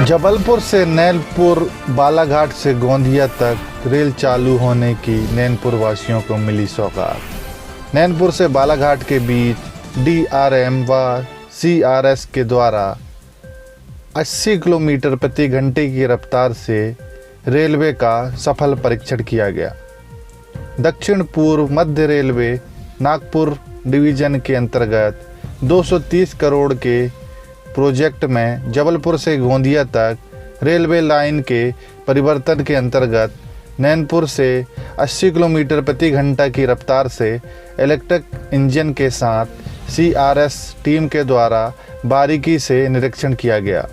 जबलपुर से नैनपुर, बालाघाट से गोंदिया तक रेल चालू होने की नैनपुर वासियों को मिली सौगात। नैनपुर से बालाघाट के बीच DRM व CRS के द्वारा 80 किलोमीटर प्रति घंटे की रफ्तार से रेलवे का सफल परीक्षण किया गया। दक्षिण पूर्व मध्य रेलवे नागपुर डिवीज़न के अंतर्गत 230 करोड़ के प्रोजेक्ट में जबलपुर से गोंदिया तक रेलवे लाइन के परिवर्तन के अंतर्गत नैनपुर से 80 किलोमीटर प्रति घंटा की रफ्तार से इलेक्ट्रिक इंजन के साथ CRS टीम के द्वारा बारीकी से निरीक्षण किया गया।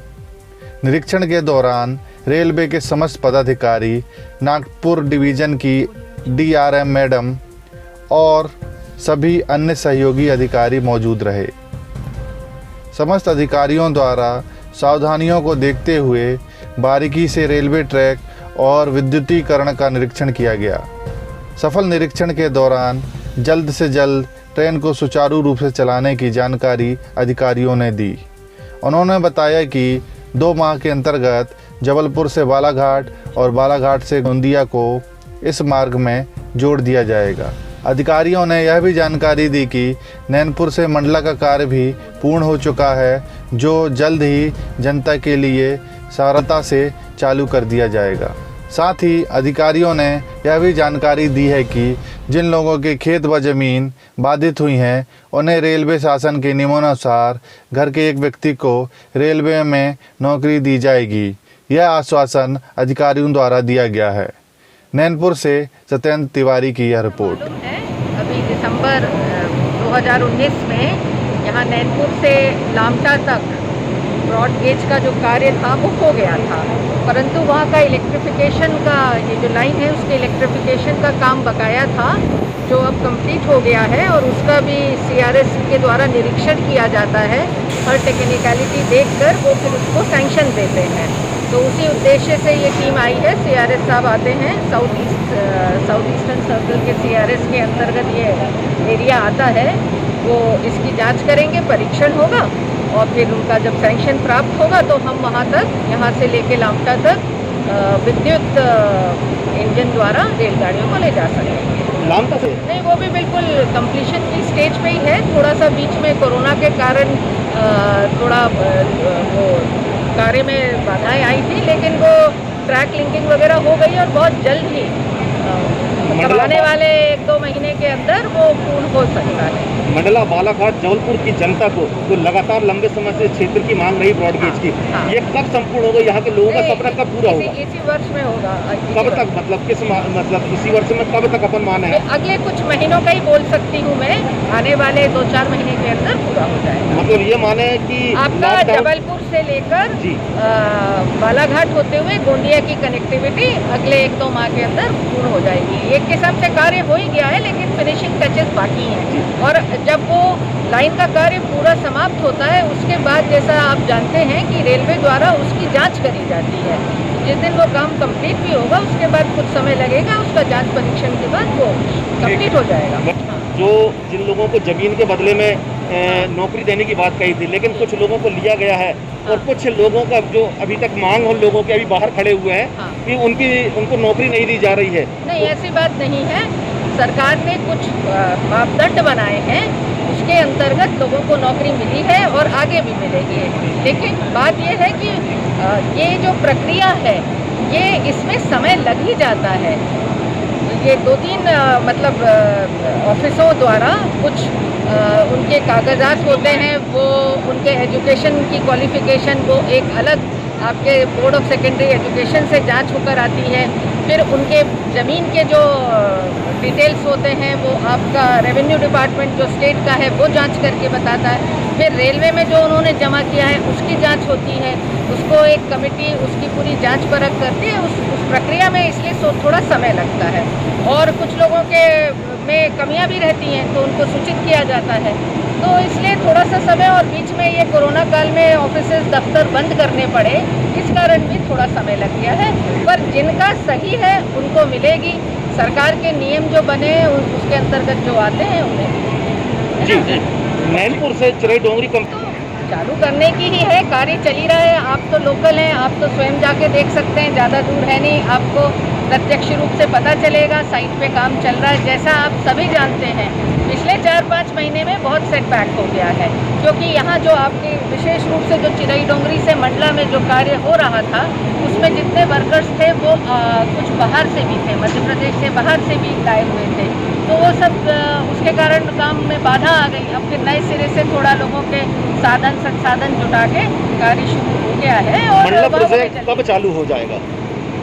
निरीक्षण के दौरान रेलवे के समस्त पदाधिकारी, नागपुर डिवीज़न की DRM मैडम और सभी अन्य सहयोगी अधिकारी मौजूद रहे। समस्त अधिकारियों द्वारा सावधानियों को देखते हुए बारीकी से रेलवे ट्रैक और विद्युतीकरण का निरीक्षण किया गया। सफल निरीक्षण के दौरान जल्द से जल्द ट्रेन को सुचारू रूप से चलाने की जानकारी अधिकारियों ने दी। उन्होंने बताया कि 2 माह के अंतर्गत जबलपुर से बालाघाट और बालाघाट से गोंदिया को इस मार्ग में जोड़ दिया जाएगा। अधिकारियों ने यह भी जानकारी दी कि नैनपुर से मंडला का कार्य भी पूर्ण हो चुका है, जो जल्द ही जनता के लिए सरलता से चालू कर दिया जाएगा। साथ ही अधिकारियों ने यह भी जानकारी दी है कि जिन लोगों के खेत व ज़मीन बाधित हुई हैं, उन्हें रेलवे शासन के नियमानुसार घर के एक व्यक्ति को रेलवे में नौकरी दी जाएगी। यह आश्वासन अधिकारियों द्वारा दिया गया है। नैनपुर से सत्येंद्र तिवारी की यह रिपोर्ट। अभी दिसंबर 2019 में यहाँ नैनपुर से लामटा तक ब्रॉड गेज का जो कार्य था वो हो गया था, परंतु वहाँ का इलेक्ट्रिफिकेशन का ये जो लाइन है उसके इलेक्ट्रिफिकेशन का काम बकाया था, जो अब कंप्लीट हो गया है और उसका भी CRS के द्वारा निरीक्षण किया जाता है। हर टेक्निकलिटी देखकर वो फिर उसको सैंक्शन देते हैं। तो उसी उद्देश्य से ये टीम आई है। CRS साहब आते हैं, साउथ ईस्टर्न सर्कल के CRS के अंतर्गत ये एरिया आता है। वो इसकी जांच करेंगे, परीक्षण होगा और फिर उनका जब सैंक्शन प्राप्त होगा तो हम वहाँ तक, यहाँ से लेके लामटा तक विद्युत इंजन द्वारा रेलगाड़ियों को ले जा सकेंगे। लामटा से नहीं, वो भी बिल्कुल कंप्लीशन की स्टेज पे ही है। थोड़ा सा बीच में कोरोना के कारण थोड़ा वो कार्य में बाधाएं आई थी, लेकिन वो ट्रैक लिंकिंग वगैरह हो गई और बहुत जल्द ही आने वाले 1-2 महीने के अंदर वो पूर्ण हो सकता है। मंडला, बालाघाट, जबलपुर की जनता को जो लगातार लंबे समय से क्षेत्र की मांग रही ब्रॉडगेज की, ये कब संपूर्ण होगा? यहाँ के लोगों का सपना कब पूरा होगा? इसी वर्ष में होगा। कब तक, मतलब किस मतलब इसी वर्ष में कब तक अपन मान है? अगले कुछ महीनों का ही बोल सकती हूँ मैं। आने वाले 2-4 महीने के अंदर पूरा हो जाएगा। मतलब ये माने कि आपका जबलपुर से लेकर बालाघाट होते हुए गोंदिया की कनेक्टिविटी अगले 1-2 माह के अंदर पूर्ण हो जाएगी। एक किस्म से कार्य हो ही गया है, लेकिन फिनिशिंग टचेस बाकी हैं। और जब वो लाइन का कार्य पूरा समाप्त होता है, उसके बाद जैसा आप जानते हैं कि रेलवे द्वारा उसकी जांच करी जाती है। जिस दिन वो काम कंप्लीट भी होगा, उसके बाद कुछ समय लगेगा, उसका जांच परीक्षण के बाद वो कंप्लीट हो जाएगा। जो जिन लोगों को जमीन के बदले में नौकरी देने की बात कही थी, लेकिन कुछ लोगों को लिया गया है और कुछ लोगों का जो अभी तक मांग हो, लोगों के अभी बाहर खड़े हुए हैं कि उनको नौकरी नहीं दी जा रही है। नहीं, ऐसी बात नहीं है। सरकार ने कुछ मापदंड बनाए हैं, उसके अंतर्गत लोगों को नौकरी मिली है और आगे भी मिलेगी। लेकिन बात यह है कि ये जो प्रक्रिया है, ये इसमें समय लग ही जाता है। ये 2-3 मतलब ऑफिसों द्वारा कुछ उनके कागजात होते हैं, वो उनके एजुकेशन की क्वालिफिकेशन वो एक अलग आपके बोर्ड ऑफ सेकेंडरी एजुकेशन से जांच होकर आती है। फिर उनके ज़मीन के जो डिटेल्स होते हैं वो आपका रेवेन्यू डिपार्टमेंट जो स्टेट का है वो जांच करके बताता है। फिर रेलवे में जो उन्होंने जमा किया है उसकी जांच होती है, उसको एक कमेटी उसकी पूरी जांच परख करती है। उस प्रक्रिया में इसलिए थोड़ा समय लगता है और कुछ लोगों के में कमियां भी रहती हैं, तो उनको सूचित किया जाता है। तो इसलिए थोड़ा सा समय, और बीच में ये कोरोना काल में ऑफिसेज दफ्तर बंद करने पड़े, इस कारण भी थोड़ा समय लग गया है। पर जिनका सही है उनको मिलेगी। सरकार के नियम जो बने उसके अंतर्गत जो आते हैं उन्हें। जी, नैनपुर से चिरई डोंगरी चालू करने की ही है, कार्य चल ही रहा है। आप तो लोकल हैं, आप तो स्वयं जाके देख सकते हैं, ज़्यादा दूर है नहीं, आपको प्रत्यक्ष रूप से पता चलेगा साइट पे काम चल रहा है। जैसा आप सभी जानते हैं, पिछले 4-5 महीने में बहुत सेटबैक हो गया है, क्योंकि यहाँ जो आपके विशेष रूप से जो चिरई डोंगरी से मंडला में जो कार्य हो रहा था, उसमें जितने वर्कर्स थे वो कुछ बाहर से भी थे, मध्य प्रदेश से बाहर से भी लाए हुए थे, तो वो सब उसके कारण काम में बाधा आ गई। अब फिर नए सिरे से थोड़ा लोगों के साधन संसाधन जुटा के कार्य शुरू हो गया है। और मंडला प्रोजेक्ट कब चालू हो जाएगा?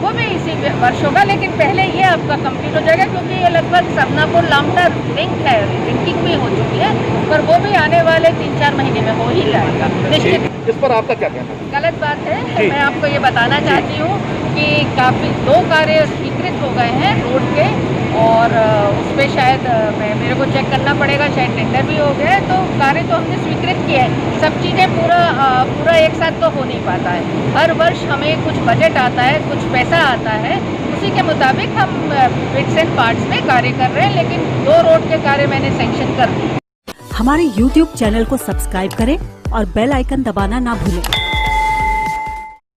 वो भी इसी वर्ष होगा, लेकिन पहले ये आपका कंप्लीट हो जाएगा, क्योंकि ये लगभग समनापुर लामटा लिंक है, लिंकिंग भी हो चुकी है, पर वो भी आने वाले 3-4 महीने में हो ही जाएगा निश्चित। इस पर आपका क्या कहना है? गलत बात है, मैं आपको ये बताना चाहती हूँ कि काफ़ी 2 कार्य स्वीकृत हो गए हैं रोड के, और उस पर शायद मेरे को चेक करना पड़ेगा, शायद टेंडर भी हो गया है, तो कार्य तो हमने स्वीकृत किया है। सब चीज़ें पूरा एक साथ तो हो नहीं पाता है, हर वर्ष हमें कुछ बजट आता है, कुछ पैसा आता है, उसी के मुताबिक हम बिट्स एंड पार्ट्स में कार्य कर रहे हैं, लेकिन 2 रोड के कार्य मैंने सैंक्शन कर दिए। हमारे YouTube चैनल को सब्सक्राइब करें और बेल आइकन दबाना ना भूलें।